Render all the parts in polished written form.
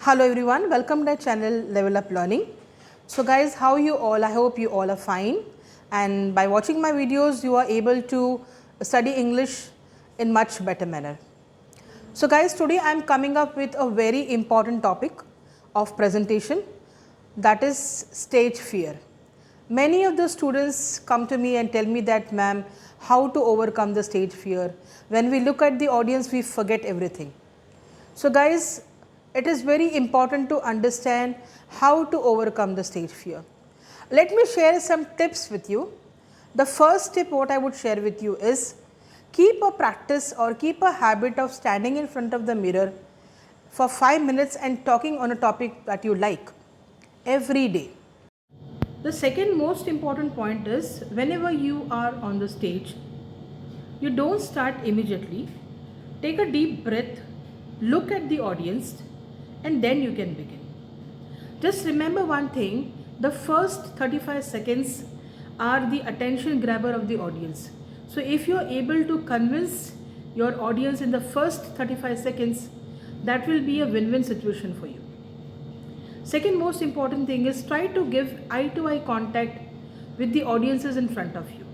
Hello everyone, welcome to our channel Level Up Learning. So guys, how are you all? I hope you all are fine, and by watching my videos you are able to study English in much better manner. So guys, today I am coming up with a very important topic of presentation, that is stage fear. Many of the students come to me and tell me that, ma'am, how to overcome the stage fear. When we look at the audience, we forget everything. So guys, it is very important to understand how to overcome the stage fear. Let me share some tips with you. The first tip what I would share with you is keep a practice or keep a habit of standing in front of the mirror for 5 minutes and talking on a topic that you like every day. The second most important point is whenever you are on the stage, you don't start immediately. Take a deep breath, look at the audience, and then you can begin. Just remember one thing, the first 35 seconds are the attention grabber of the audience. So if you are able to convince your audience in the first 35 seconds, that will be a win-win situation for you. Second most important thing is try to give eye-to-eye contact with the audiences in front of you.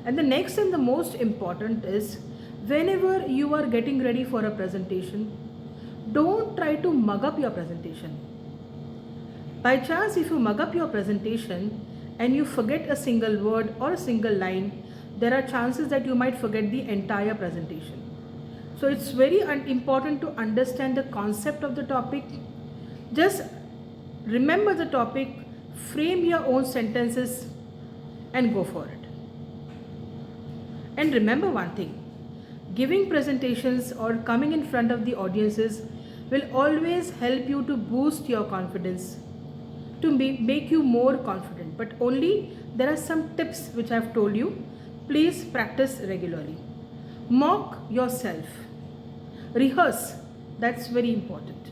And the next and the most important is whenever you are getting ready for a presentation, don't try to mug up your presentation. By chance, if you mug up your presentation and you forget a single word or a single line, there are chances that you might forget the entire presentation. So it's very important to understand the concept of the topic. Just remember the topic, frame your own sentences and go for it. And remember one thing, giving presentations or coming in front of the audiences will always help you to boost your confidence, to make you more confident. But only there are some tips which I have told you. Please practice regularly. Mock yourself. Rehearse. That's very important.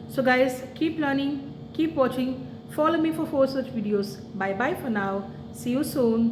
So guys, keep learning, keep watching, follow me for more such videos. Bye bye for now. See you soon.